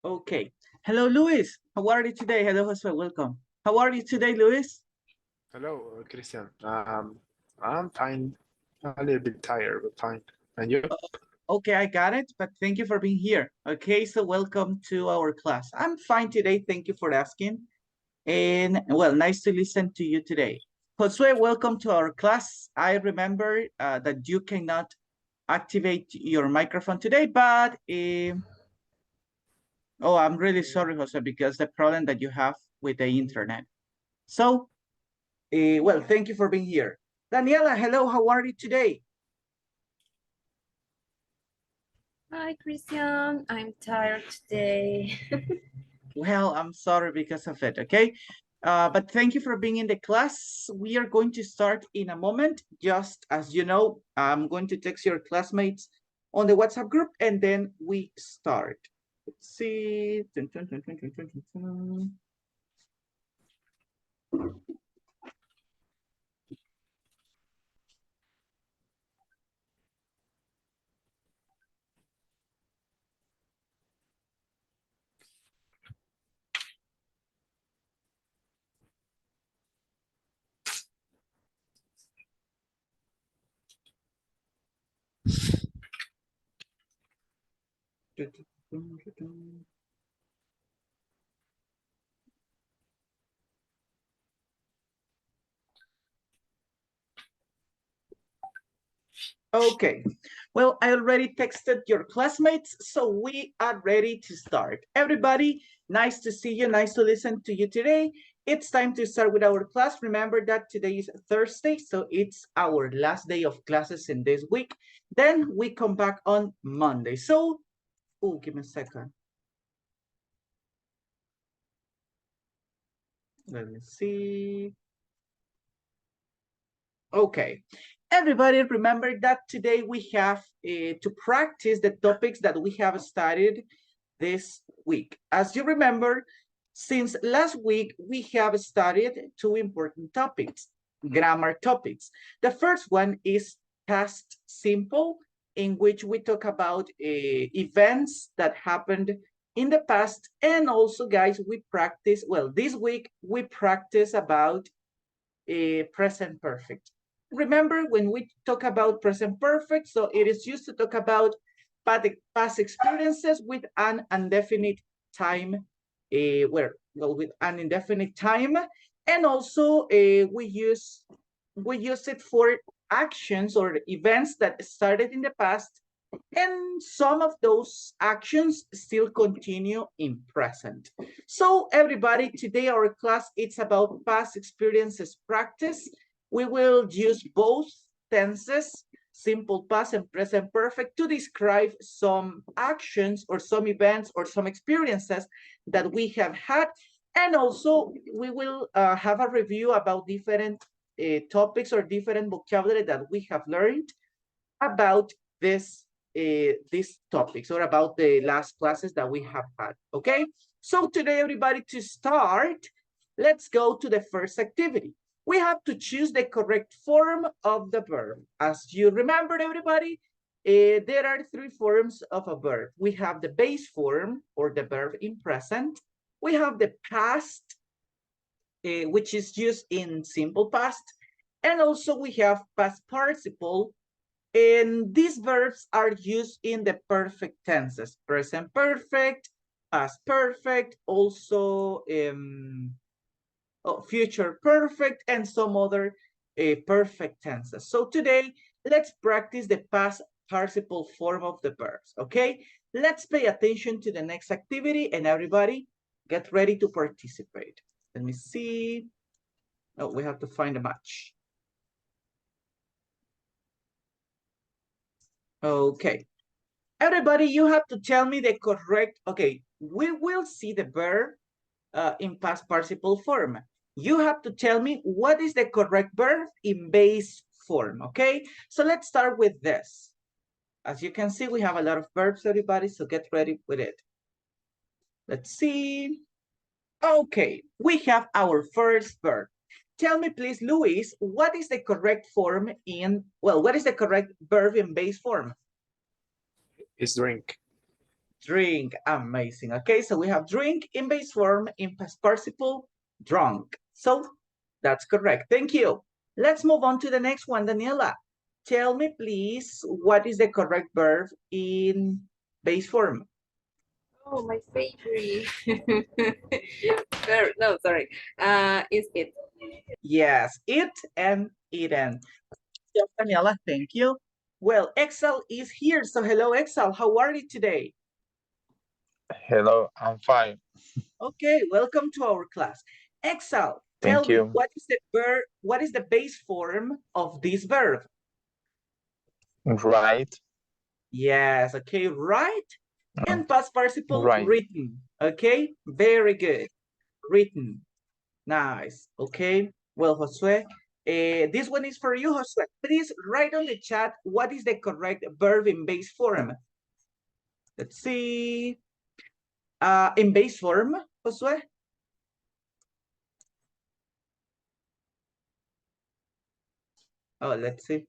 Okay. Hello, Luis. How are you today? Hello, Jose. Welcome. How are you today, Luis? Hello, Christian. I'm fine. A little bit tired, but fine. And you? Okay, I got it, but thank you for being here. Okay, so welcome to our class. I'm fine today. Thank you for asking. And well, nice to listen to you today. Josue, welcome to our class. I remember that you cannot activate your microphone today, but oh, I'm really sorry, Jose, because the problem that you have with the internet. So, well, thank you for being here. Daniela, hello, how are you today? Hi, Christian. I'm tired today. Well, I'm sorry because of it, okay? But thank you for being in the class. We are going to start in a moment. Just as you know, I'm going to text your classmates on the WhatsApp group and then we start. Let's see. Dun, dun, dun, dun, dun, dun, dun, dun. Dun, dun, dun, dun. Okay, well, I already texted your classmates, so we are ready to start. Everybody, nice to see you, nice to listen to you today. It's time to start with our class. Remember that today is Thursday, so it's our last day of classes in this week. Then we come back on Monday. So, oh, give me a second. Let me see. Okay. Everybody remember that today we have to practice the topics that we have studied this week. As you remember, since last week, we have studied two important topics, grammar topics. The first one is past simple, in which we talk about events that happened in the past. And also, guys, we practice, well, this week, we practice about present perfect. Remember when we talk about present perfect, so it is used to talk about past experiences with an indefinite time, with an indefinite time, and also we use it for actions or events that started in the past, and some of those actions still continue in present. So everybody, today our class, it's about past experiences practice. We will use both tenses, simple past and present perfect, to describe some actions or some events or some experiences that we have had. And also we will have a review about different topics or different vocabulary that we have learned about these topics or about the last classes that we have had, okay? So today, everybody, to start, let's go to the first activity. We have to choose the correct form of the verb. As you remember, everybody, there are three forms of a verb. We have the base form or the verb in present. We have the past, which is used in simple past. And also we have past participle, and these verbs are used in the perfect tenses, present perfect, past perfect, also future perfect, and some other perfect tenses. So today, let's practice the past participle form of the verbs, okay? Let's pay attention to the next activity, and everybody get ready to participate. Let me see. Oh, we have to find a match. Okay. Everybody, you have to tell me the correct, okay, we will see the verb in past participle form. You have to tell me what is the correct verb in base form, okay? So let's start with this. As you can see, we have a lot of verbs, everybody, so get ready with it. Let's see. Okay, we have our first verb. Tell me, please, Luis, what is the correct form in, well, what is the correct verb in base form? Is drink. Drink, amazing. Okay, so we have drink in base form, in past participle, drunk. So that's correct. Thank you. Let's move on to the next one, Daniela. Tell me, please, what is the correct verb in base form? Oh, my favorite. No, sorry. Is it? Yes, eat and eaten. Yes, Daniela, thank you. Well, Excel is here. So hello, Excel. How are you today? Hello, I'm fine. Okay, welcome to our class. Excel, tell Thank me, you. what is the verb, what is the base form of this verb? Right, Yes, okay, right. And past participle, right. written. Okay, very good. Written. Nice. Okay. Well, Josue, this one is for you, Josue. Please write on the chat what is the correct verb in base form. Let's see. In base form, Josue. Oh, let's see.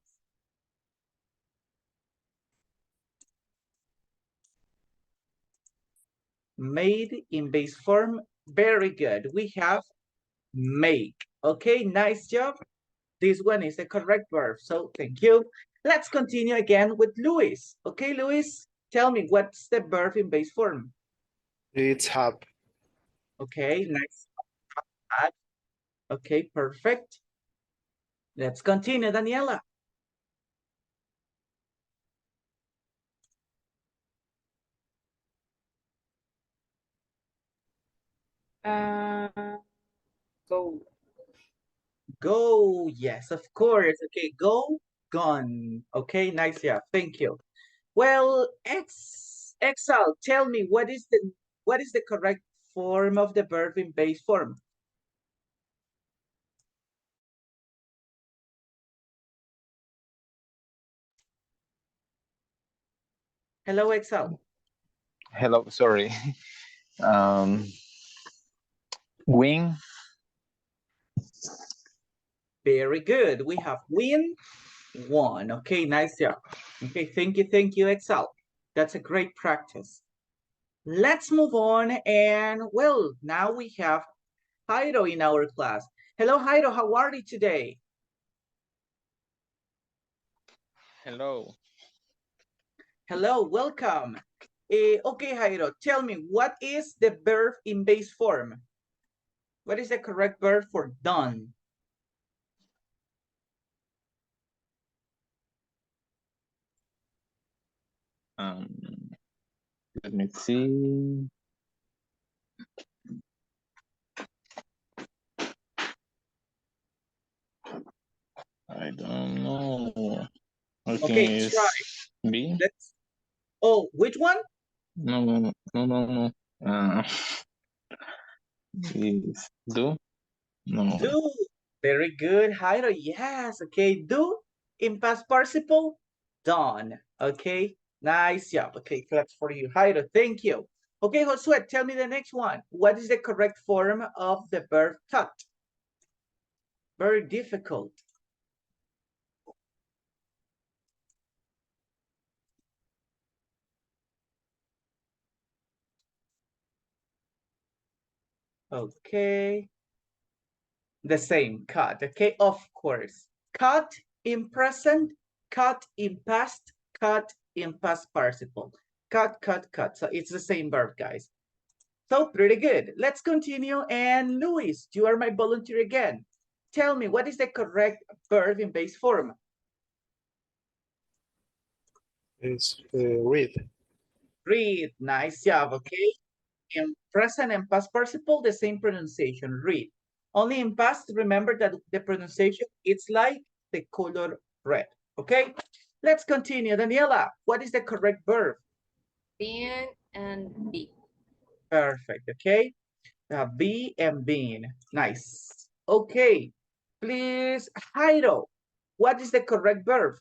Made in base form. Very good. We have make. Okay, nice job. This one is the correct verb. So thank you. Let's continue again with Luis. Okay, Luis, tell me what's the verb in base form? It's have. Okay, nice. Okay, perfect. Let's continue, Daniela. Go. Go, yes, of course. Okay, go, gone. Okay, nice, yeah, thank you. Well, Excel, tell me what is the correct form of the verb in base form? Hello, Excel. Hello, sorry. Um, wing, Very good. We have win, won. Okay, nice job. Okay, thank you, Excel. That's a great practice. Let's move on. And well, now we have Jairo in our class. Hello, Jairo, how are you today? hello. Hello, welcome. Okay, Jairo, tell me, what is the verb in base form? What is the correct verb for done? Um, let me see. I don't know. I think Okay, try. it's B. Let's. Oh, which one? No, no, no, no, no, no. Is do? No. Do. Very good, Jairo. Yes, okay. Do in past participle, done. Okay, nice job. Okay, claps for you, Jairo. Thank you. Okay, Josue, tell me the next one. What is the correct form of the verb cut? Very difficult. Okay. The same, cut. Okay, of course. Cut in present, cut in past, cut in past participle. Cut, cut, cut. So it's the same verb, guys. So pretty good. Let's continue. And Luis, you are my volunteer again. Tell me, what is the correct verb in base form? It's read. Read. Nice job. Okay. In present and past participle, the same pronunciation, read. Only in past, remember that the pronunciation, it's like the color red. Okay. Let's continue. Daniela, what is the correct verb? Being and be. Perfect. Okay. Be and being. Nice. Okay. Please, Jairo, what is the correct verb?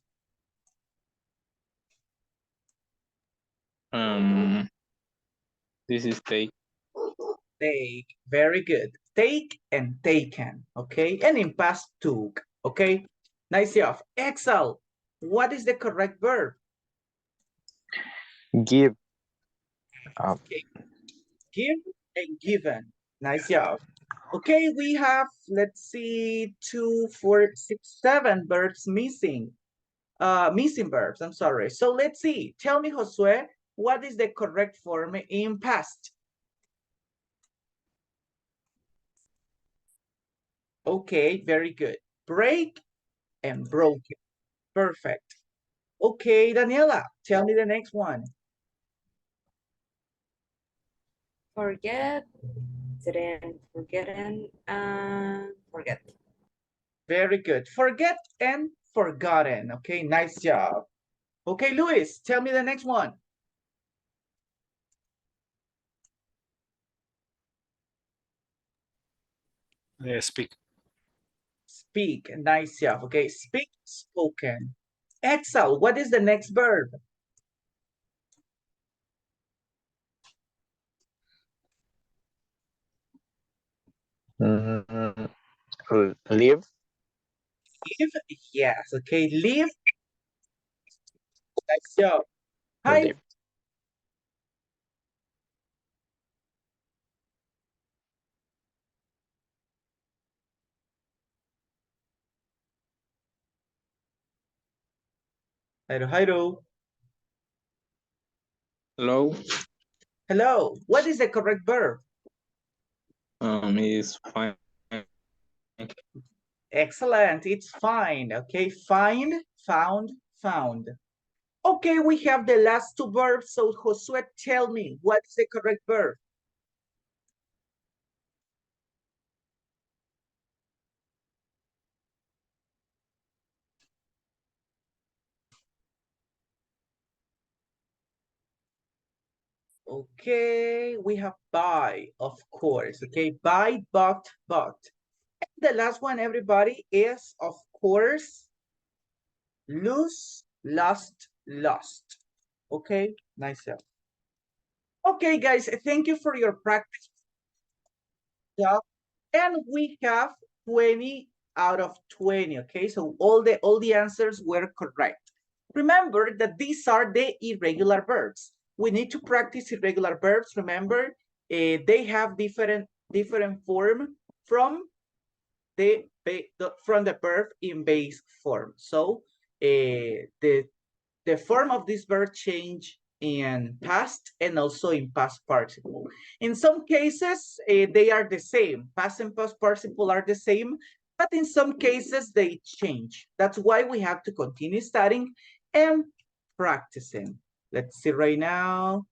This is take. Take. Very good. Take and taken. Okay. And in past, took. Okay. Nice job. Excel. What is the correct verb? Give. Up. Okay. Give and given. Nice job. Okay, we have, let's see, 2, 4, 6, 7 verbs missing. Missing verbs, I'm sorry. So let's see. Tell me, Josue, what is the correct form in past? Okay, very good. Break and broken. Perfect. Okay, Daniela, tell me the next one. Forget, didn't, forgetting, and forget. Very good. Forget and forgotten. Okay, nice job. Okay, Luis, tell me the next one. Speak. Speak, nice job. Okay, speak, spoken. Excel, what is the next verb? Mm, Live. Live, yes. Okay, live, nice job. Hi, Live. Jairo, Jairo. Hello. Hello, what is the correct verb? Is fine. Excellent, it's fine. Okay, find, found, found. Okay, we have the last two verbs. So Josue, tell me, what is the correct verb? Okay, we have buy, of course. Okay, buy, bought, bought. And the last one, everybody, is, of course, lose, lost, lost. Okay, nice job. Okay, guys, thank you for your practice. Yeah. And we have 20 out of 20. Okay, so all the answers were correct. Remember that these are the irregular verbs. We need to practice irregular verbs. Remember, they have different form from the verb in base form. So the form of this verb change in past and also in past participle. In some cases, they are the same. Past and past participle are the same, but in some cases they change. That's why we have to continue studying and practicing. Let's see right now.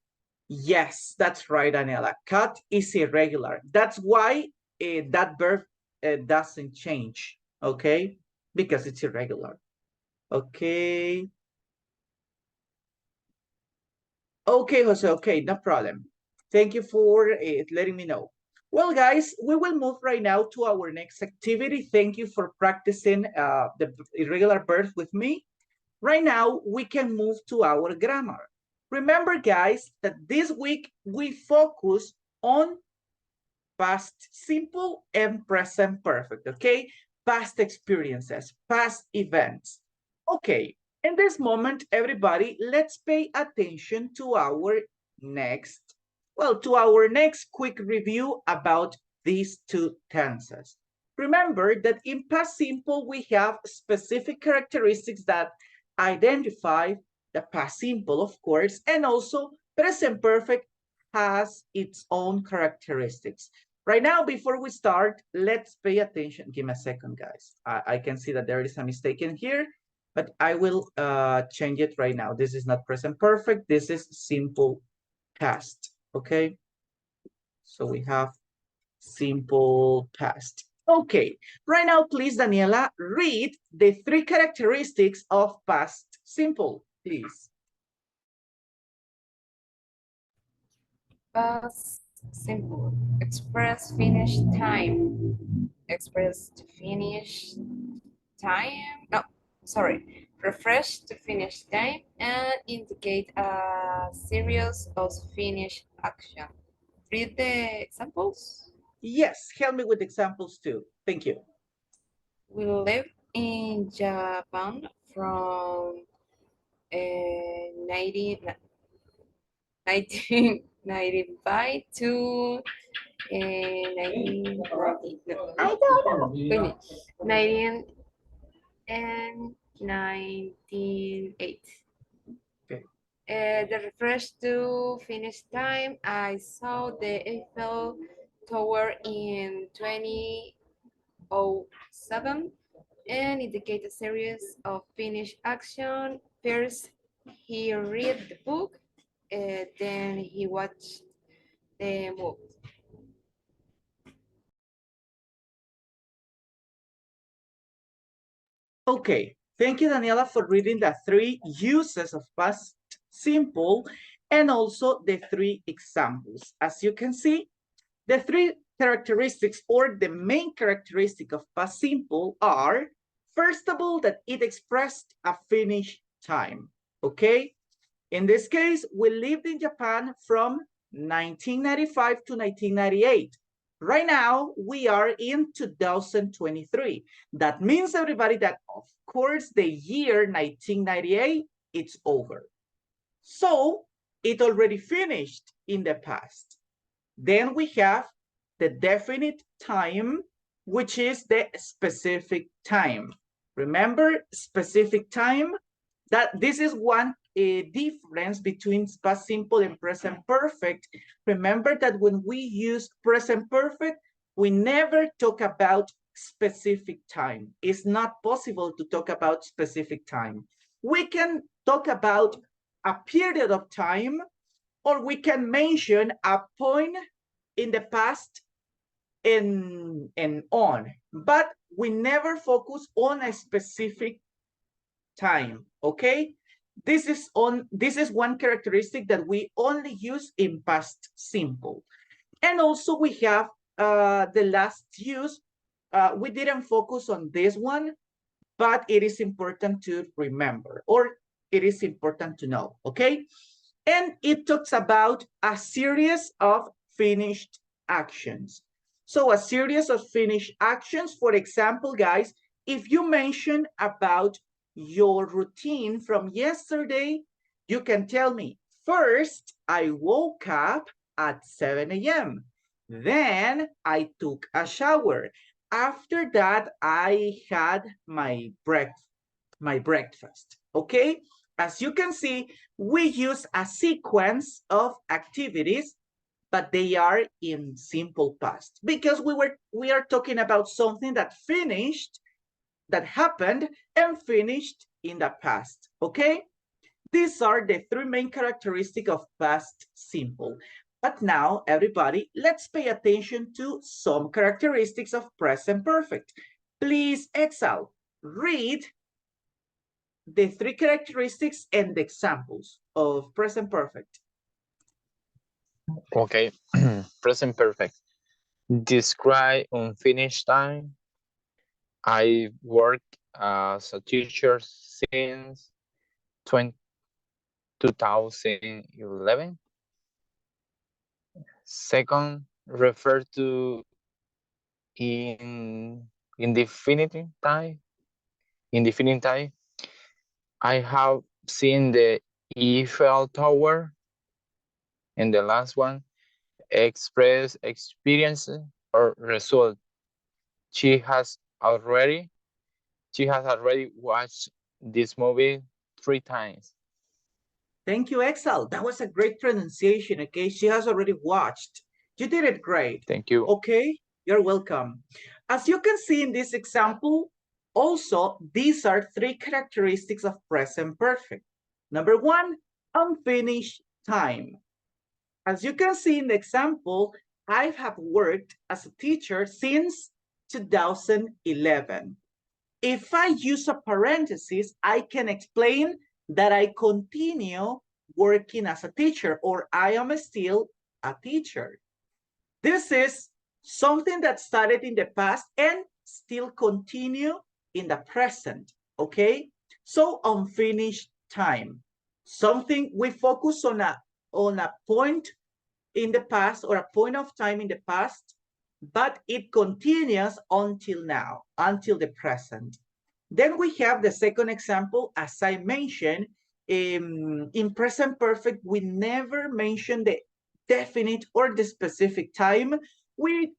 Yes, that's right, Daniela. Cut is irregular. That's why that verb doesn't change, okay? Because it's irregular. Okay. Okay, Jose, okay, no problem. Thank you for letting me know. Well, guys, we will move right now to our next activity. Thank you for practicing the irregular verbs with me. Right now, we can move to our grammar. Remember, guys, that this week we focus on past simple and present perfect, okay? Past experiences, past events. Okay, in this moment, everybody, let's pay attention to our next quick review about these two tenses. Remember that in past simple, we have specific characteristics that identify the past simple, of course, and also present perfect has its own characteristics. Right now, before we start, let's pay attention. Give me a second, guys. I can see that there is a mistake in here, but I will change it right now. This is not present perfect. This is simple past, okay? So we have simple past. Okay, right now, please, Daniela, read the 3 characteristics of past simple, please. Past simple. Express finish time. Express to finish time. No, sorry. Refresh to finish time and indicate a series of finish action. Read the examples. Yes, help me with examples too. Thank you. We live in Japan from 19, 95 to 19, no, I don't know. Wait a minute. 19 and 1908. Okay. The refresh to finish time, I saw the Eiffel Tower in 2007 and indicate a series of finish action. First, he read the book, then he watched the movie. Okay, thank you, Daniela, for reading the 3 uses of past simple and also the 3 examples. As you can see, the 3 characteristics or the main characteristic of past simple are, first of all, that it expressed a finish time, okay? In this case, we lived in Japan from 1995 to 1998. Right now, we are in 2023. That means, everybody, that of course, the year 1998, it's over. So it already finished in the past. Then we have the definite time, which is the specific time. Remember, specific time, that this is one difference between past simple and present perfect. Remember that when we use present perfect, we never talk about specific time. It's not possible to talk about specific time. We can talk about a period of time, or we can mention a point in the past and on, but we never focus on a specific time, okay? This is one characteristic that we only use in past simple. And also we have the last use. We didn't focus on this one, but it is important to remember, or it is important to know, okay? And it talks about a series of finished actions. So a series of finished actions, for example, guys, if you mention about your routine from yesterday, you can tell me, first, I woke up at 7 a.m. Then I took a shower. After that, I had my breakfast, okay? As you can see, we use a sequence of activities, but they are in simple past because we are talking about something that finished, that happened and finished in the past, okay? These are the 3 main characteristics of past simple. But now, everybody, let's pay attention to some characteristics of present perfect. Please, Excel, read the 3 characteristics and the examples of present perfect. Okay. Present perfect. Describe unfinished time. I work as a teacher since 2011. Second, refer to in indefinite time. Indefinite time. I have seen the Eiffel Tower. And the last one, express experience or result. She has already watched this movie 3 times. Thank you, Excel. That was a great pronunciation, okay? She has already watched. You did it great. Thank you. Okay, you're welcome. As you can see in this example, also, these are 3 characteristics of present perfect. Number 1, unfinished time. As you can see in the example, I have worked as a teacher since 2011. If I use a parenthesis, I can explain that I continue working as a teacher, or I am still a teacher. This is something that started in the past and still continue in the present, okay? So unfinished time, something we focus on a point in the past or a point of time in the past, but it continues until now, until the present. Then we have the second example, as I mentioned, in present perfect, we never mention definite or the specific time, we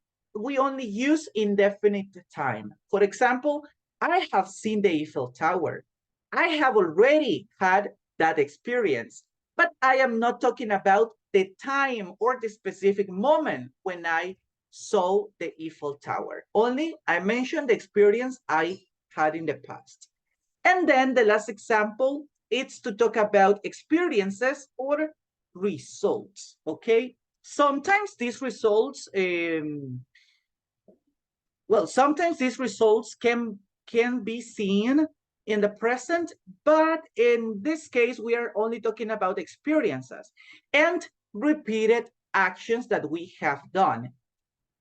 only use indefinite time. For example, I have seen the Eiffel Tower. I have already had that experience, but I am not talking about the time or the specific moment when I saw the Eiffel Tower. Only I mentioned the experience I had in the past. And then the last example, it's to talk about experiences or results, okay? Sometimes these results, sometimes these results can be seen in the present, but in this case, we are only talking about experiences and repeated actions that we have done.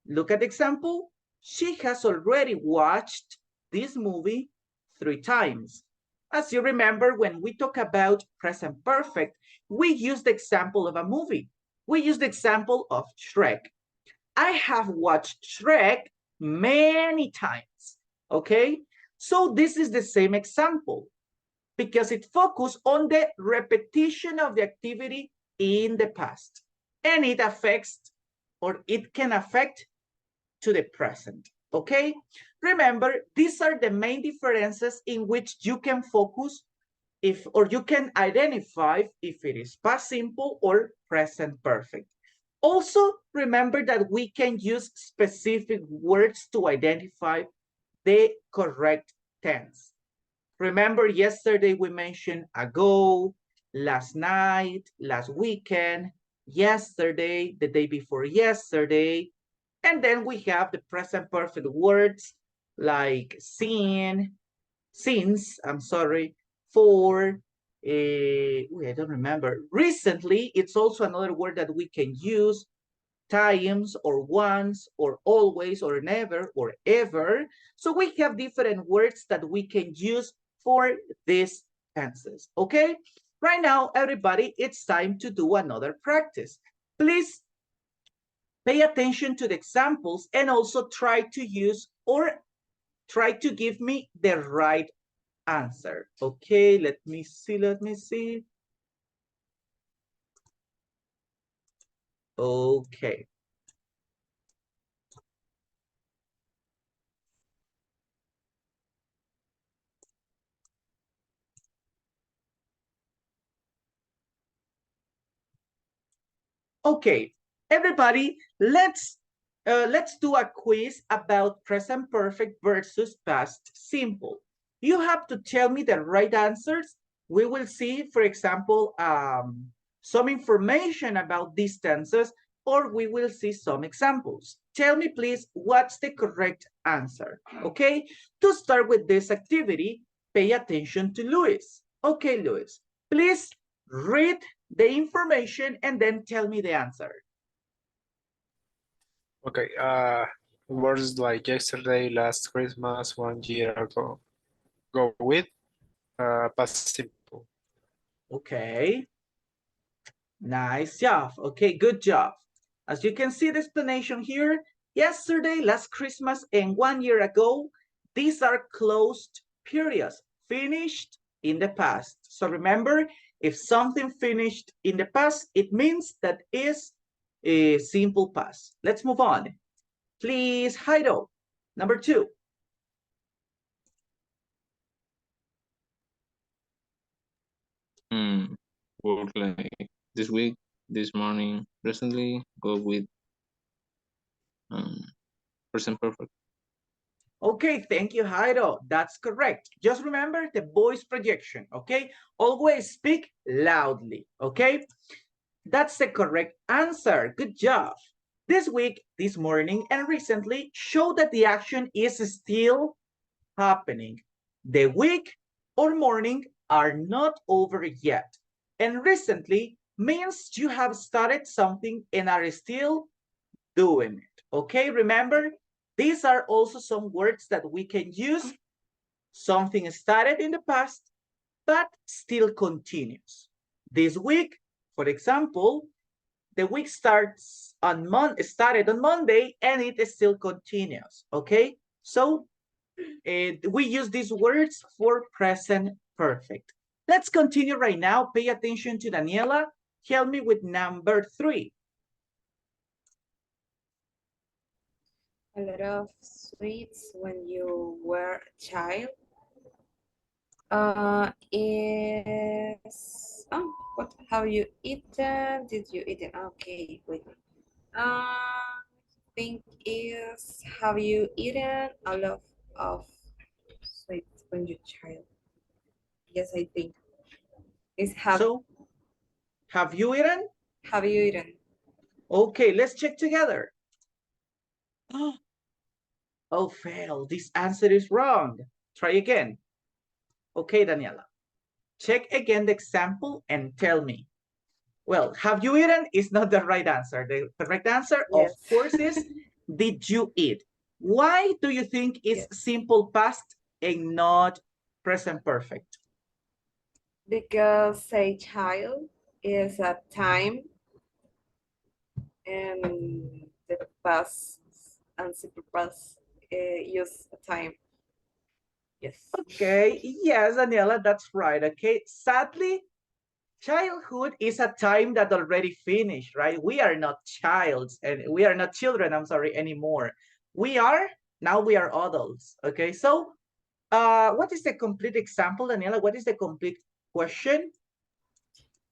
Look at the example. She has already watched this movie 3 times. As you remember, when we talk about present perfect, we use the example of a movie. We use the example of Shrek. I have watched Shrek many times, okay? So this is the same example because it focuses on the repetition of the activity in the past, and it affects, or it can affect to the present, okay? Remember, these are the main differences in which you can focus or you can identify if it is past simple or present perfect. Also, remember that we can use specific words to identify the correct tense. Remember, yesterday we mentioned ago, last night, last weekend, yesterday, the day before yesterday, and then we have the present perfect words like seen, since, for, I don't remember. Recently, it's also another word that we can use, times or once or always or never or ever. So we have different words that we can use for these tenses, okay? Right now, everybody, it's time to do another practice. Please pay attention to the examples and also try to use or try to give me the right answer. Okay, let me see. Okay. Okay, everybody, let's do a quiz about present perfect versus past simple. You have to tell me the right answers. We will see, for example, some information about these tenses, or we will see some examples. Tell me, please, what's the correct answer, okay? To start with this activity, pay attention to Luis. Okay, Luis, please read the information and then tell me the answer. Okay, words like yesterday, last Christmas, 1 year ago. Go with past simple. Okay. Nice job. Okay, good job. As you can see the explanation here, yesterday, last Christmas, and 1 year ago, these are closed periods, finished in the past. So remember, if something finished in the past, it means that is a simple past. Let's move on. Please, Heido. Number 2. Work like this week, this morning, recently, go with present perfect. Okay, thank you, Jairo. That's correct. Just remember the voice projection, okay? Always speak loudly, okay? That's the correct answer. Good job. This week, this morning, and recently show that the action is still happening. The week or morning are not over yet. And recently means you have started something and are still doing it. Okay, remember, these are also some words that we can use. Something started in the past, but still continues. This week, for example, the week started on Monday and it still continues. Okay, so we use these words for present perfect. Let's continue right now. Pay attention to Daniela. Help me with number 3. a lot of sweets when you were a child. Is what have you eaten? Did you eat it? Okay, wait. Think is have you eaten a lot of sweets when you're child? Yes, I think. Is So, have you eaten? have you eaten? Okay, let's check together. Oh, fail. This answer is wrong. Try again. Okay, Daniela. Check again the example and tell me. Well, have you eaten is not the right answer. The correct answer, of Yes. course, is did you eat? Why do you think it's Yes. simple past and not present perfect? Because a child is a time and the past and simple past use a time. Yes. Okay, yes, Daniela, that's right. Okay, sadly, childhood is a time that already finished, right? We are not childs and we are not children, I'm sorry, anymore. Now we are adults, okay? So, what is the complete example, Daniela? What is the complete question?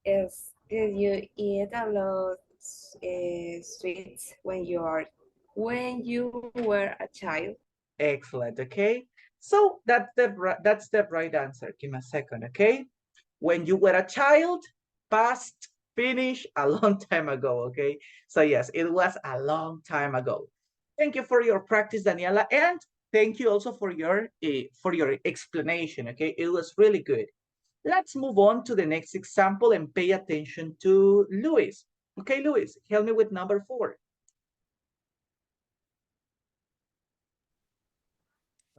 Is did you eat a lot sweets when you were a child? Excellent, okay? So that's the right answer. Give me a second, okay? When you were a child, past, finish, a long time ago, okay? So yes, it was a long time ago. Thank you for your practice, Daniela, and thank you also for your explanation, okay? It was really good. Let's move on to the next example and pay attention to Luis. Okay, Luis, help me with number 4.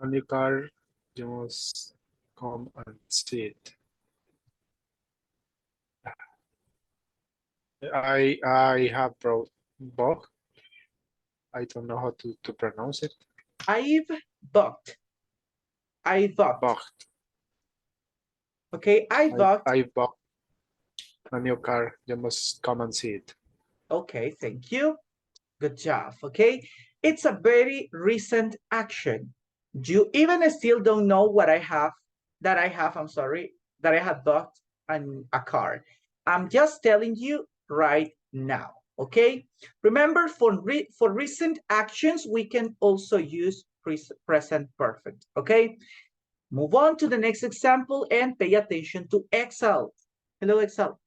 On your car, you must come and see it. I have brought bug. I don't know how to pronounce it. I've bought. I bought. Bug. Okay, I bought. I bought a new car. You must come and see it. Okay, thank you. Good job, okay? It's a very recent action. You even still don't know what I have, that I have bought a car. I'm just telling you right now, okay? Remember, for recent actions, we can also use present perfect, okay? Move on to the next example and pay attention to Excel. Hello, Excel.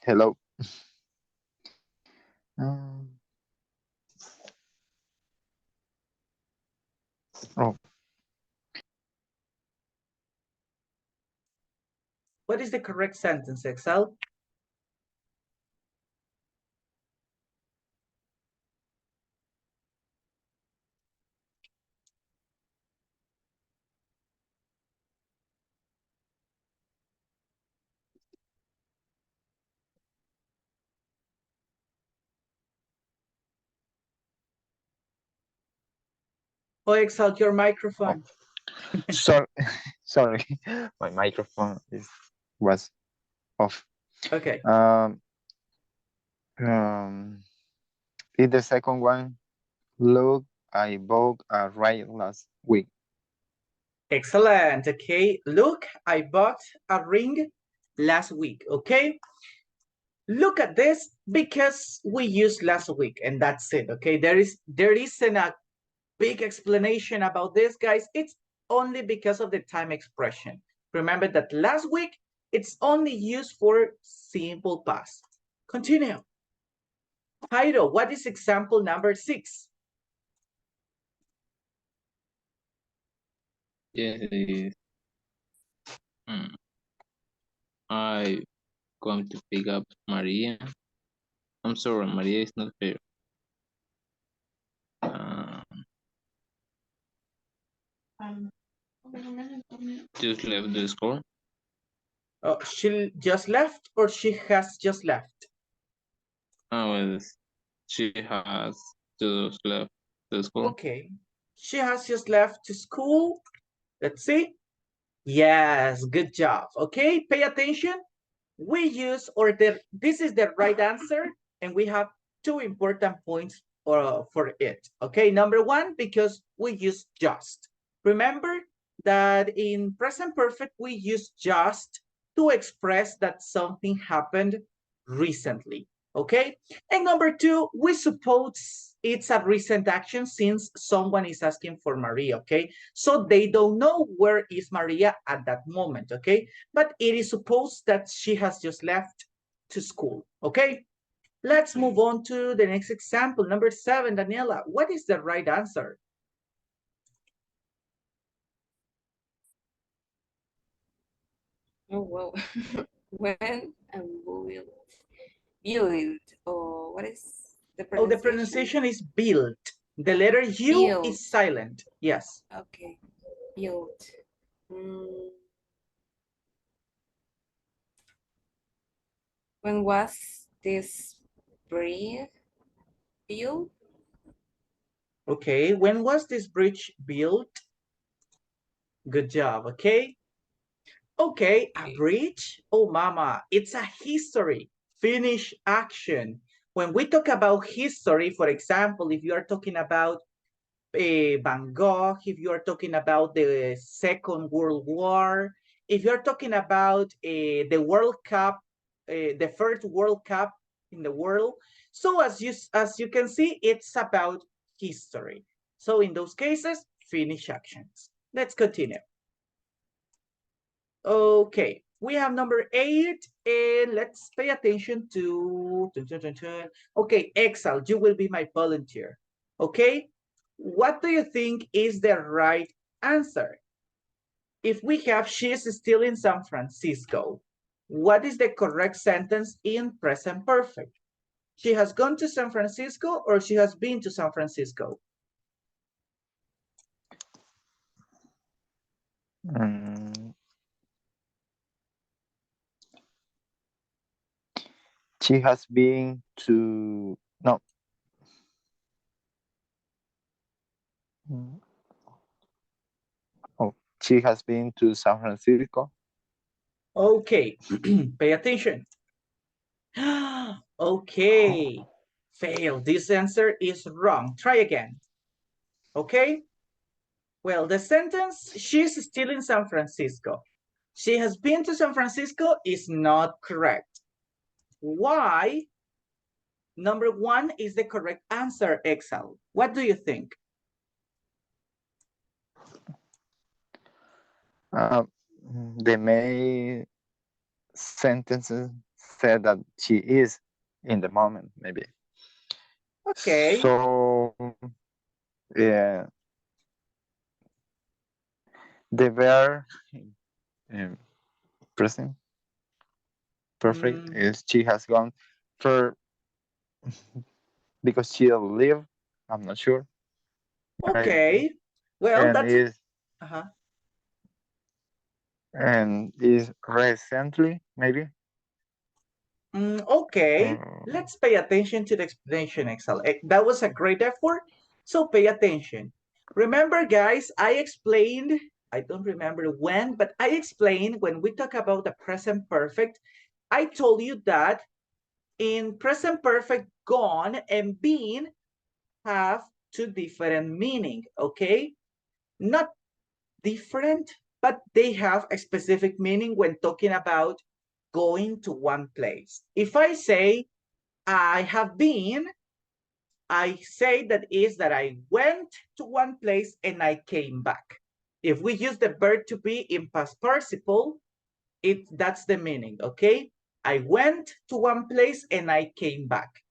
Hello. Um, oh, What is the correct sentence, Excel? Oh, Excel, your microphone. sorry, sorry. My microphone was off. Okay. Is the second one? Look, I bought a ride last week. Excellent. Okay. Look, I bought a ring last week. Okay. Look at this because we used last week and that's it. Okay. There isn't a big explanation about this, guys. It's only because of the time expression. Remember that last week, it's only used for simple past. Continue. Jairo, what is example number 6? Yes, it is. I going to pick up Maria. I'm sorry, Maria is not here. Just left the school. Oh, she just left or she has just left? Oh, well, she has just left the school. Okay. She has just left to school. Let's see. Yes, good job. Okay, pay attention. We use, this is the right answer, and we have two important points for it. Okay, number one, because we use just. Remember that in present perfect, we use just to express that something happened recently. Okay, and number two, we suppose it's a recent action since someone is asking for Maria. Okay, so they don't know where is Maria at that moment. Okay, but it is supposed that she has just left to school. Okay, let's move on to the next example. Number 7, Daniela, what is the right answer? Oh, wow. When and will build, or what is the Oh, the pronunciation? pronunciation is built. The letter U Build. is silent. Yes. Okay, build. Mm. When was this bridge built? Okay, when was this bridge built? Good job, okay? Okay, a bridge? Oh, mama, it's a history. Finish action. When we talk about history, for example, if you are talking about Van Gogh, if you are talking about the Second World War, if you're talking about the World Cup, the first World Cup in the world. So as you can see, it's about history. So in those cases, finish actions. Let's continue. Okay, we have number 8, and let's pay attention to, okay, Excel, you will be my volunteer. Okay, what do you think is the right answer? If we have she's still in San Francisco, what is the correct sentence in present perfect? She has gone to San Francisco or she has been to San Francisco? She has been to, no. Oh, she has been to San Francisco. Okay, pay attention. Okay, fail. This answer is wrong. Try again. Okay. Well, the sentence, she's still in San Francisco. She has been to San Francisco is not correct. Why? Number 1 is the correct answer, Excel. What do you think? The main sentences said that she is in the moment, maybe. Okay. So, yeah, the verb present perfect is she has gone for because she'll live. I'm not sure. Okay. Well, and that's is uh-huh. and is recently maybe. Okay, let's pay attention to the explanation, Excel. That was a great effort, so pay attention. Remember, guys, I explained, I don't remember when, but I explained when we talk about the present perfect, I told you that in present perfect, gone and been have two different meaning, okay? Not different, but they have a specific meaning when talking about going to one place. If I say, I have been, I say that is that I went to one place and I came back. If we use the verb to be in past participle, that's the meaning, okay? I went to one place and I came back.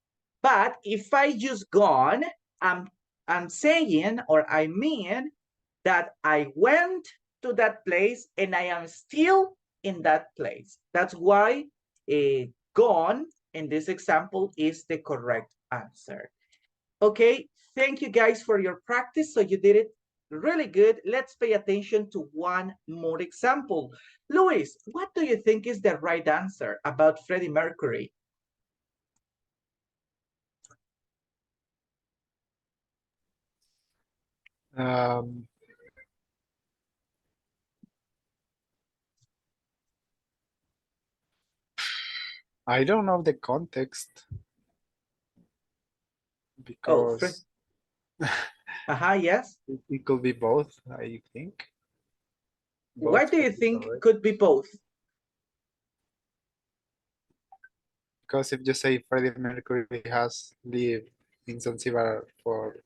But if I use gone, I'm saying or I mean that I went to that place and I am still in that place. That's why gone in this example is the correct answer. Okay, thank you guys for your practice. So you did it really good. Let's pay attention to one more example. Luis, what do you think is the right answer about Freddie Mercury? I don't know the context. Oh, because yes. it could be both, I think. Why Both do you could be think correct. could be both? Because if you say Freddie Mercury has lived in Zanzibar for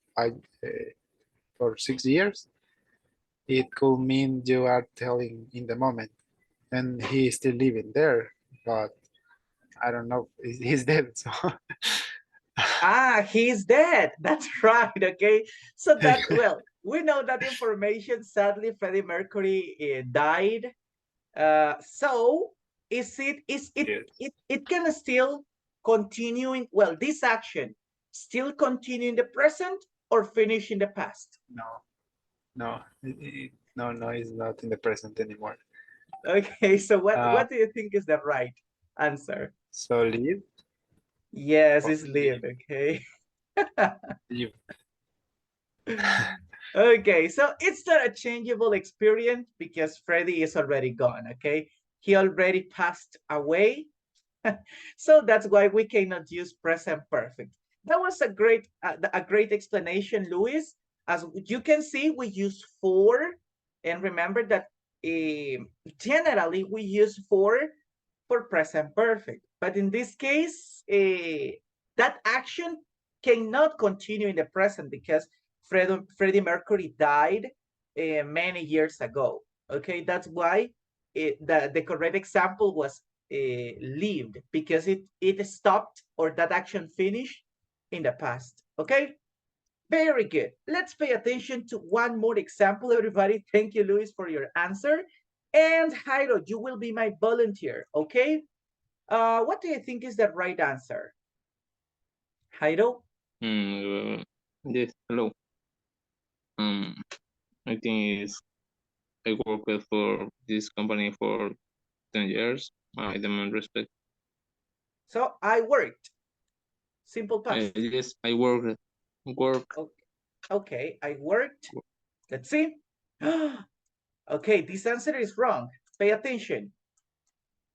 6 years, it could mean you are telling in the moment, and he is still living there, but I don't know, he's dead. So He's dead. That's right. Okay. So that, well, we know that information. Sadly, Freddie Mercury died. So is it yes. it can still continuing, well, this action still continue in the present or finish in the past? No, no, it's not in the present anymore. Okay, so Uh, what do you think is the right answer? So live, Yes, or it's live. Okay. live. Okay, so it's not a changeable experience because Freddy is already gone. Okay, he already passed away. So that's why we cannot use present perfect. That was a great explanation, Luis. As you can see, we use for, and remember that generally we use for present perfect. But in this case, that action cannot continue in the present because Freddie Mercury died many years ago. Okay, that's why the correct example was lived because it stopped or that action finished in the past. Okay, very good. Let's pay attention to one more example, everybody. Thank you, Luis, for your answer. And Jairo, you will be my volunteer. Okay, what do you think is the right answer? Jairo? Yes, hello. I think it's I worked for this company for 10 years. I demand respect. So I worked. Simple past. Yes, I work. Okay, I worked. Let's see. Okay, this answer is wrong. Pay attention.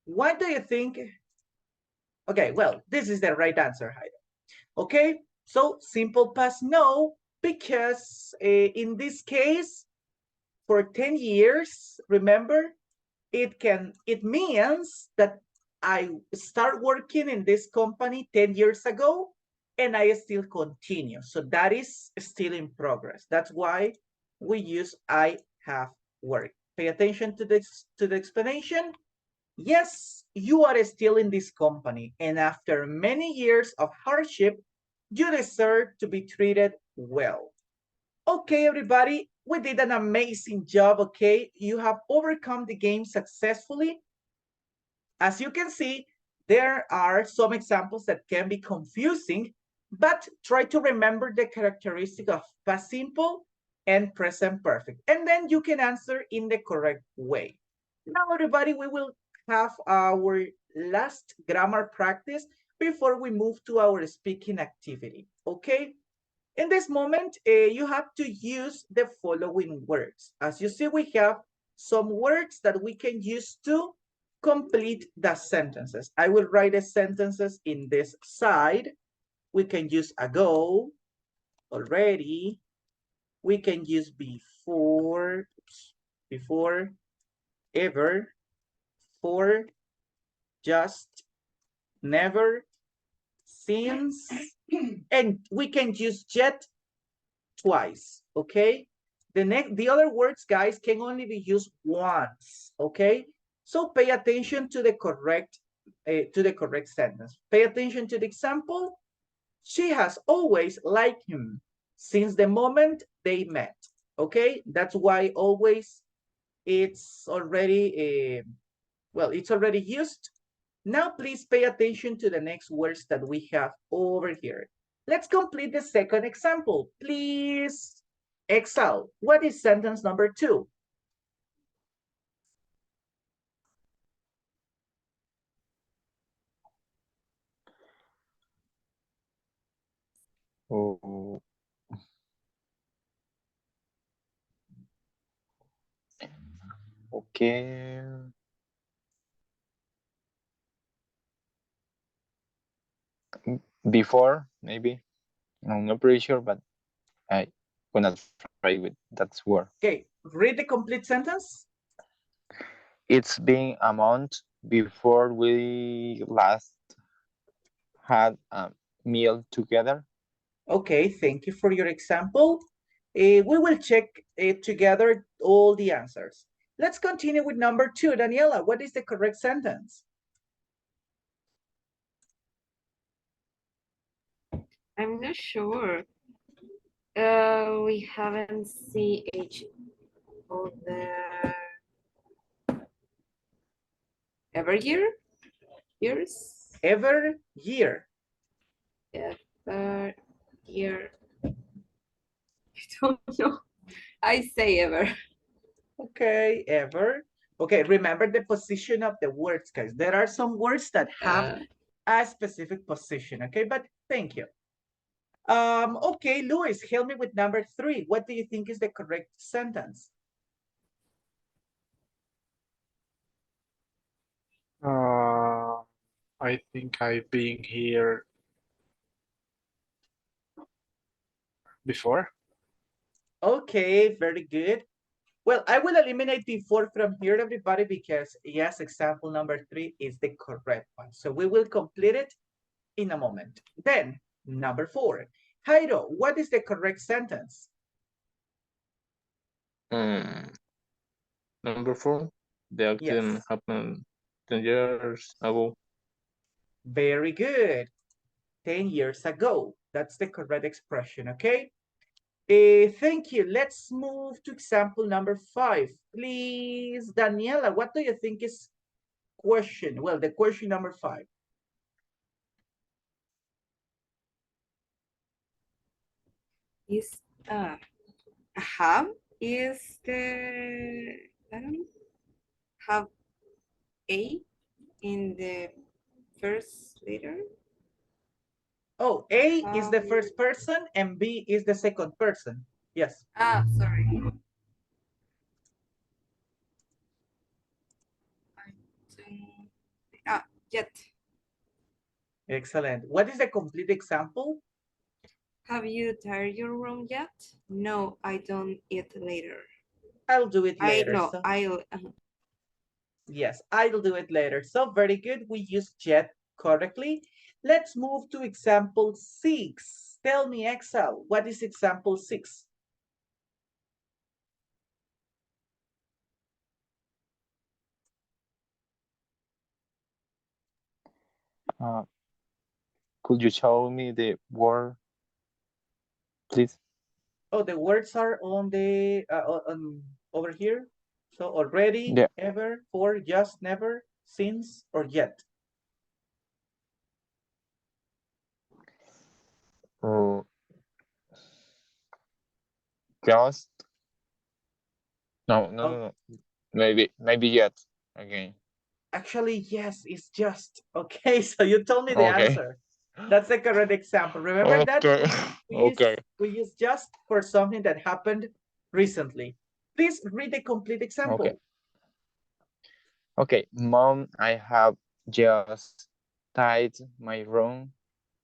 Why do you think? Okay, well, this is the right answer, Jairo. Okay, so simple past no, because in this case, for 10 years, remember, it means that I start working in this company 10 years ago and I still continue. So that is still in progress. That's why we use I have worked. Pay attention to the explanation. Yes, you are still in this company, and after many years of hardship, you deserve to be treated well. Okay, everybody, we did an amazing job, okay? You have overcome the game successfully. As you can see, there are some examples that can be confusing, but try to remember the characteristic of past simple and present perfect, and then you can answer in the correct way. Now, everybody, we will have our last grammar practice before we move to our speaking activity, okay? In this moment, you have to use the following words. As you see, we have some words that we can use to complete the sentences. I will write the sentences in this side. We can use ago, already. We can use before, ever, for, just, never, since, and we can use yet twice, okay? The other words, guys, can only be used once, okay? So pay attention to the correct sentence. Pay attention to the example. She has always liked him since the moment they met, okay? That's why always it's already it's already used. Now, please pay attention to the next words that we have over here. Let's complete the second example. Please, Excel, what is sentence number 2? Oh, okay. Before, maybe. I'm not pretty sure, but I gonna try with that word. Okay, read the complete sentence. It's been a month before we last had a meal together. Okay, thank you for your example. We will check together all the answers. Let's continue with number 2. Daniela, what is the correct sentence? I'm not sure. We haven't seen each other every years. Ever year. Ever year. I don't know. I say ever. Okay, ever. Okay, remember the position of the words, guys. There are some words that have a specific position, okay? But thank you. Okay, Luis, help me with number 3. What do you think is the correct sentence? I think I've been here before. Okay, very good. Well, I will eliminate before from here, everybody, because yes, example number 3 is the correct one. So we will complete it in a moment. Then, number 4. Jairo, what is the correct sentence? Number 4, the accident Yes. happened 10 years ago. Very good. 10 years ago. That's the correct expression, okay? Thank you. Let's move to example number 5. Please, Daniela, what do you think is question? Well, the question number 5. Is have is the I don't know, have a in the first letter. Oh, A is the Have, first person and B is the second person. Yes. sorry. I don't, yet. Excellent. What is the complete example? Have you tired your room yet? No, I don't eat later. I'll do it I later. no, So I'll yes, I'll do it later. So very good. We use jet correctly. Let's move to example 6. Tell me, Excel, what is example 6? Could you show me the word, please? Oh, the words are on the over here. So already, Yeah. ever, for, just, never, since, or yet. Oh, just no. Oh, Maybe yet again. actually, yes, it's just. Okay, so you told me the Okay. answer. That's the correct example. Remember that Okay. we Okay. use just for something that happened recently. Please read the complete Okay. example. Okay. Mom, I have just tied my room.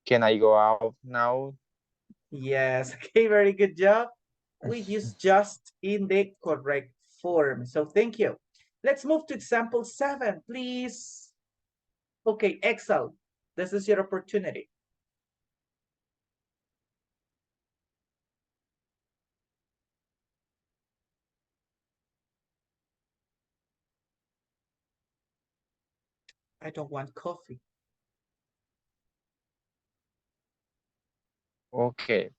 Can I go out now? Yes, okay, very good job. We use just in the correct form. So thank you. Let's move to example 7, please. Okay, Excel, this is your opportunity. I don't want coffee. Okay.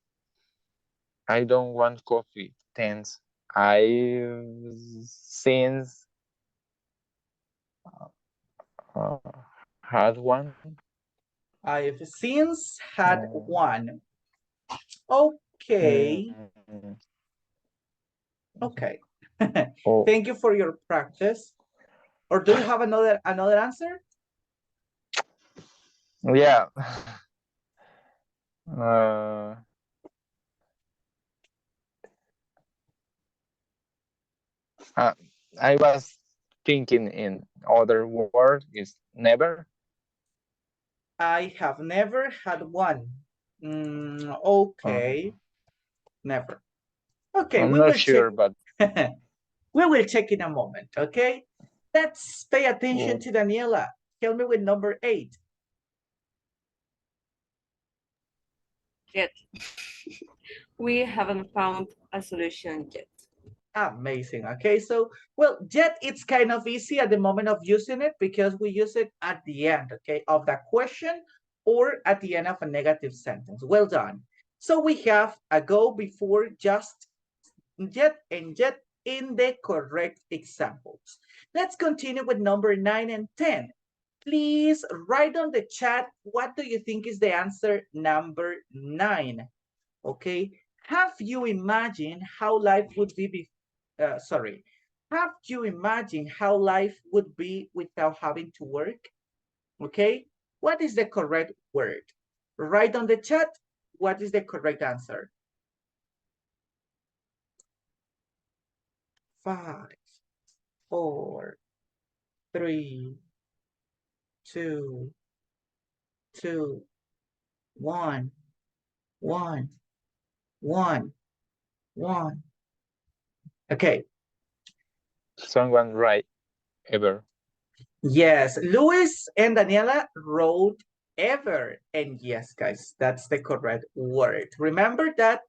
I don't want coffee. Thanks. I since uh, had one. I've since had Uh, one. Okay, mm, okay. oh, Thank you for your practice. Or do you have another answer? yeah. Uh, uh, I was thinking in other word is never. I have never had one. Okay, never. Okay, I'm we not will check. sure, but We will check in a moment, okay? Let's pay attention oh, to Daniela. Help me with number 8. Yet. We haven't found a solution yet. Amazing. Okay, so well, jet it's kind of easy at the moment of using it because we use it at the end, okay, of the question or at the end of a negative sentence. Well done. So we have a go before just jet and jet in the correct examples. Let's continue with number 9 and 10. Please write on the chat, what do you think is the answer number 9? Okay, have you imagined how life would be, sorry, have you imagined how life would be without having to work? Okay, what is the correct word? Write on the chat, what is the correct answer? 5, 4, 3, 2, 2, 1, 1, 1, 1. Okay, someone right ever. yes, Luis and Daniela wrote ever. And yes, guys, that's the correct word. Remember that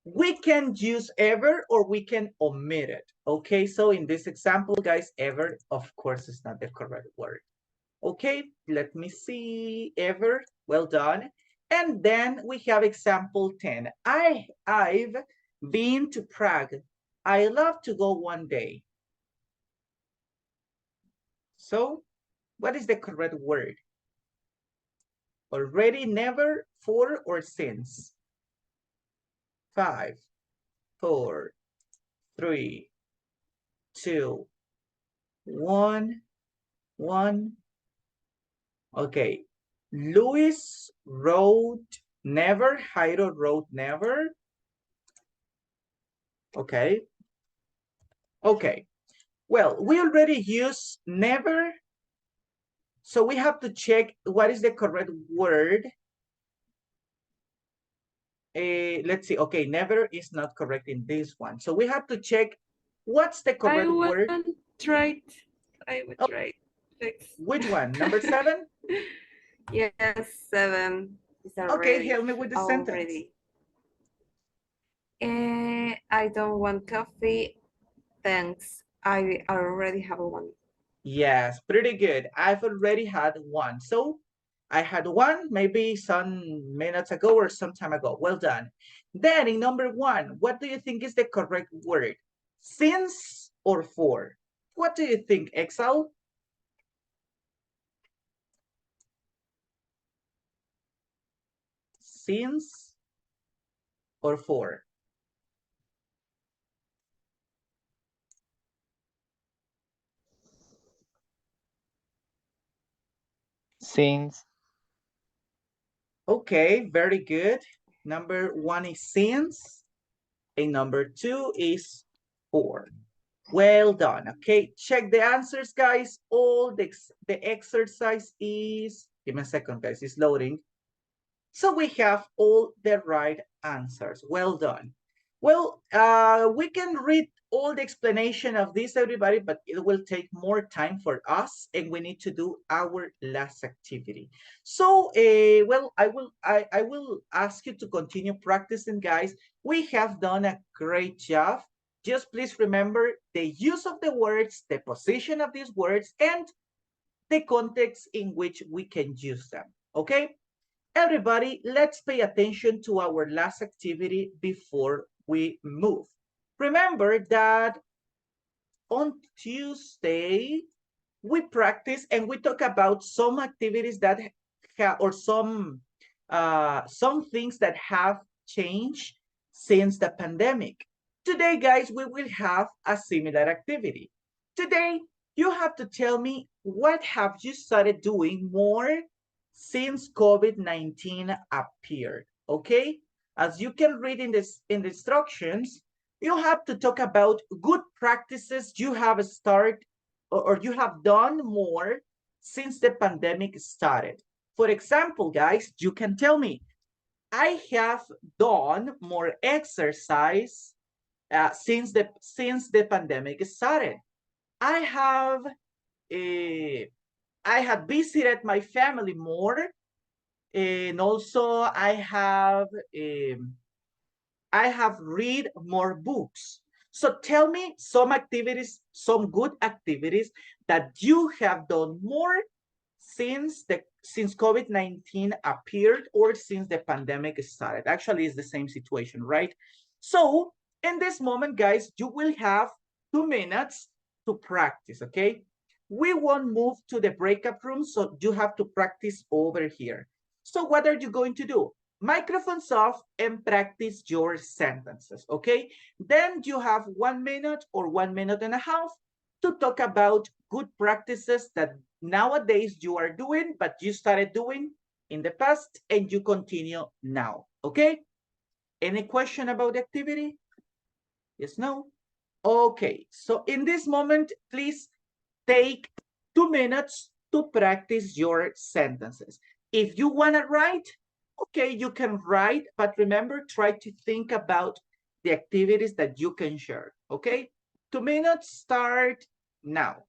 we can use ever or we can omit it. Okay, so in this example, guys, ever, of course, is not the correct word. Okay, let me see, ever, well done. And then we have example 10. I've been to Prague. I love to go one day. So what is the correct word? Already, never, for, or since? 5, 4, 3, 2, 1, 1. Okay. Louis wrote never. Jairo wrote never. Okay. Okay. Well, we already used never. So we have to check what is the correct word. Let's see. Okay, never is not correct in this one. So we have to check what's the correct word. I would try. Oh. Fix. Which one? Number 7? Yes, 7 is Okay, already. help me with the sentence. I don't want coffee. Thanks. I already have one. Yes, pretty good. I've already had one. So I had one maybe some minutes ago or some time ago. Well done. Then in number 1, what do you think is the correct word? Since or for? What do you think, Excel? Since or for? Since Okay, very good. Number 1 is since, and number 2 is for. Well done. Okay, check the answers, guys. All the exercise is, give me a second, guys, it's loading. So we have all the right answers. Well done. Well, we can read all the explanation of this, everybody, but it will take more time for us, and we need to do our last activity. So, well, I will ask you to continue practicing, guys. We have done a great job. Just please remember the use of the words, the position of these words, and the context in which we can use them. Okay? Everybody, let's pay attention to our last activity before we move. Remember that on Tuesday, we practice and we talk about some activities that or some things that have changed since the pandemic. Today, guys, we will have a similar activity. Today, you have to tell me what have you started doing more since COVID-19 appeared, okay? As you can read in the instructions, you have to talk about good practices you have started or you have done more since the pandemic started. For example, guys, you can tell me, I have done more exercise since the pandemic started. I have I have visited my family more, and also I have read more books. So tell me some activities, some good activities that you have done more since COVID-19 appeared or since the pandemic started. Actually, it's the same situation, right? So in this moment, guys, you will have 2 minutes to practice, okay? We won't move to the breakout room, so you have to practice over here. So what are you going to do? Microphones off and practice your sentences, okay? Then you have 1 minute or 1 minute and a half to talk about good practices that nowadays you are doing, but you started doing in the past and you continue now, okay? Any question about the activity? Yes, no? Okay, so in this moment, please take 2 minutes to practice your sentences. If you want to write, okay, you can write, but remember, try to think about the activities that you can share, okay? 2 minutes start now.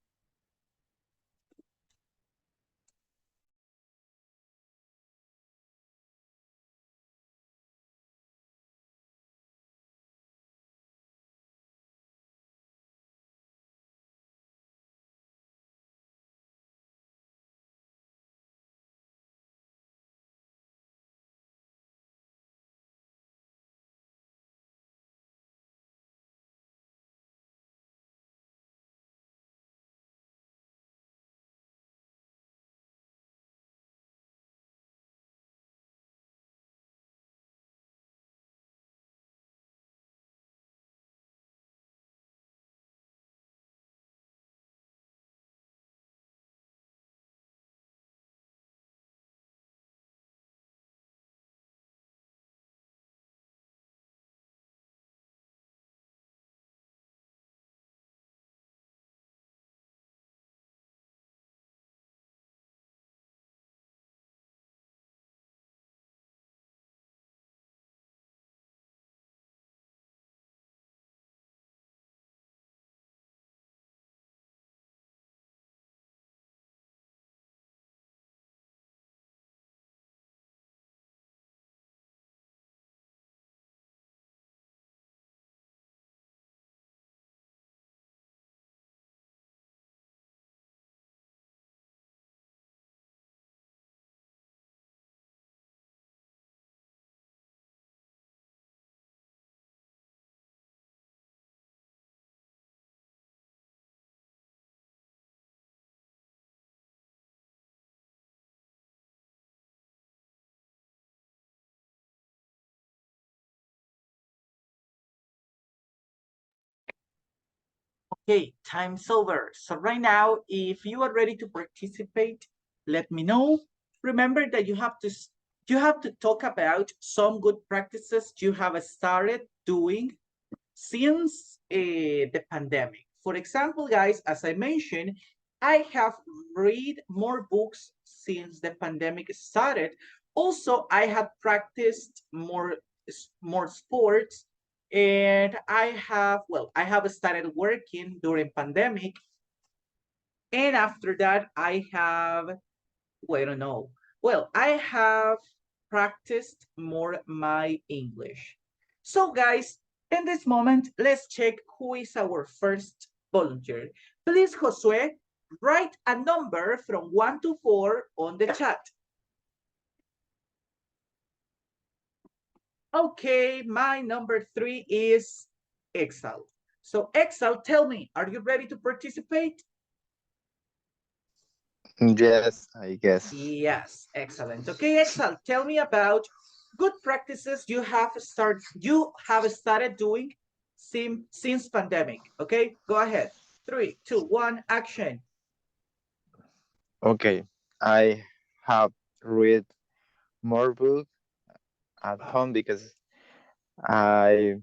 Okay, time's over. So right now, if you are ready to participate, let me know. Remember that you have to talk about some good practices you have started doing since the pandemic. For example, guys, as I mentioned, I have read more books since the pandemic started. Also, I have practiced more sports, and I have started working during pandemic, and after that, I have, well, I don't know. Well, I have practiced more my English. So guys, in this moment, let's check who is our first volunteer. Please, Josue, write a number from 1 to 4 on the chat. Okay, my number 3 is Excel. So Excel, tell me, are you ready to participate? Yes, I guess. Yes, excellent. Okay, Excel, tell me about good practices you have started doing since pandemic. Okay, go ahead. 3, 2, 1, action. Okay, I have read more books at home because I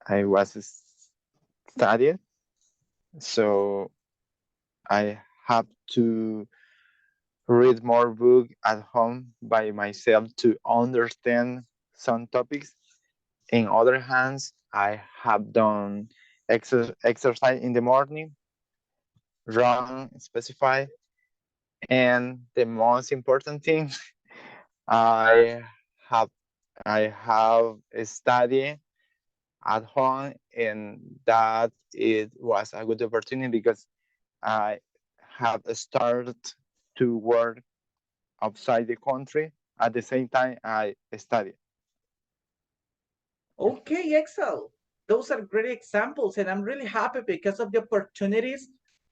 I was studying, so I have to read more book at home by myself to understand some topics. In other hands, I have done exercise in the morning, run, specify, and the most important thing, I have I have studied at home, and that it was a good opportunity because I have started to work outside the country at the same time I study. Okay, Excel. Those are great examples, and I'm really happy because of the opportunities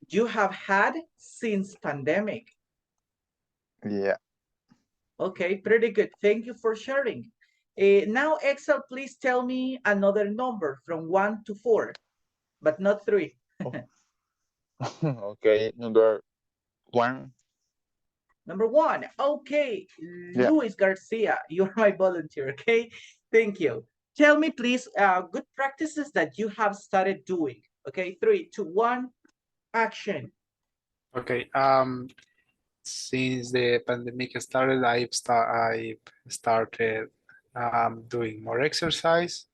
you have had since pandemic. Yeah. Okay, pretty good. Thank you for sharing. Now, Excel, please tell me another number from 1 to 4, but not 3. Okay, number 1. Number 1. Okay, Yeah. Luis Garcia, you're my volunteer, okay? Thank you. Tell me, please, good practices that you have started doing. Okay, 3, 2, 1, action. Okay. Since the pandemic started, I've started doing more exercise.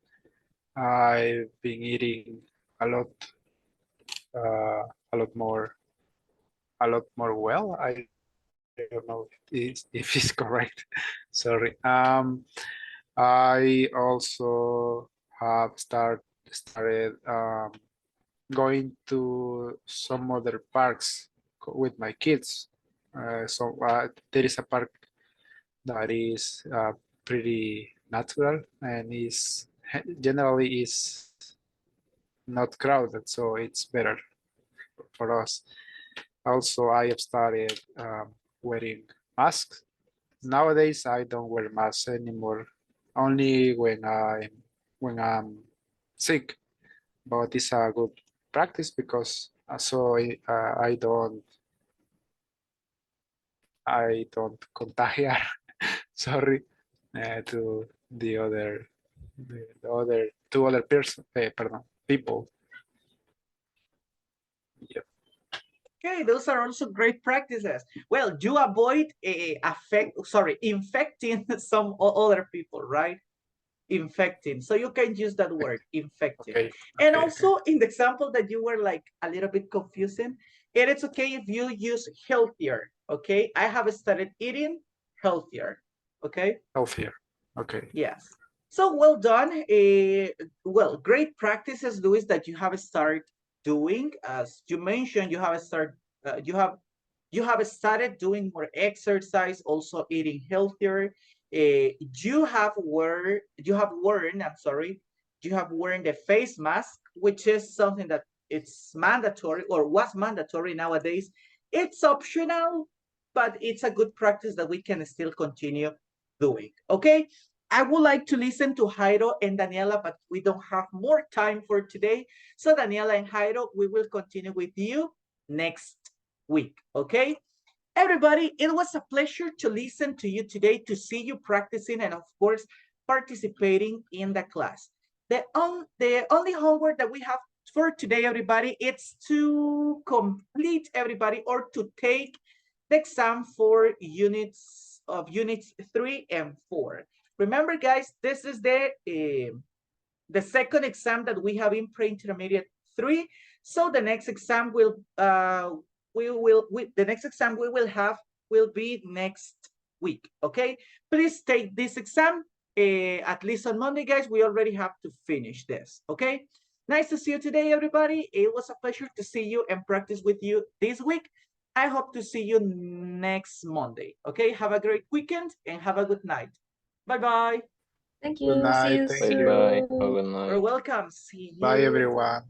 I've been eating a lot, uh, a lot more, well. I don't know if it's correct. Sorry. I also have started going to some other parks with my kids. So there is a park that is pretty natural and is generally is not crowded, so it's better for us. Also, I have started wearing masks. Nowadays, I don't wear masks anymore, only when I'm sick. But it's a good practice because I don't contagiate, sorry, to the other two other people. Yep. Okay, those are also great practices. Well, you avoid infecting some other people, right? Infecting. So you can use that word, infecting. Okay. And Okay. also in the example that you were like a little bit confusing, it is okay if you use healthier, okay? I have started eating healthier, okay? Healthier. Okay. Yes. So well done. Well, great practices, Luis, that you have started doing. As you mentioned, you have started doing more exercise, also eating healthier. You have worn the face mask, which is something that it's mandatory or was mandatory nowadays. It's optional, but it's a good practice that we can still continue doing. Okay. I would like to listen to Jairo and Daniela, but we don't have more time for today. So Daniela and Jairo, we will continue with you next week, okay? Everybody, it was a pleasure to listen to you today, to see you practicing and of course, participating in the class. The only homework that we have for today, everybody, it's to complete everybody or to take the exam for units 3 and 4. Remember, guys, this is the second exam that we have in pre-intermediate 3. So the next exam will be next week. Okay, please take this exam at least on Monday, guys. We already have to finish this. Okay, nice to see you today, everybody. It was a pleasure to see you and practice with you this week. I hope to see you next Monday. Okay, have a great weekend and have a good night. Bye-bye. Thank Good you. See night. you Thank soon. you. Bye. Have a good night. You're welcome. See you. Bye, everyone.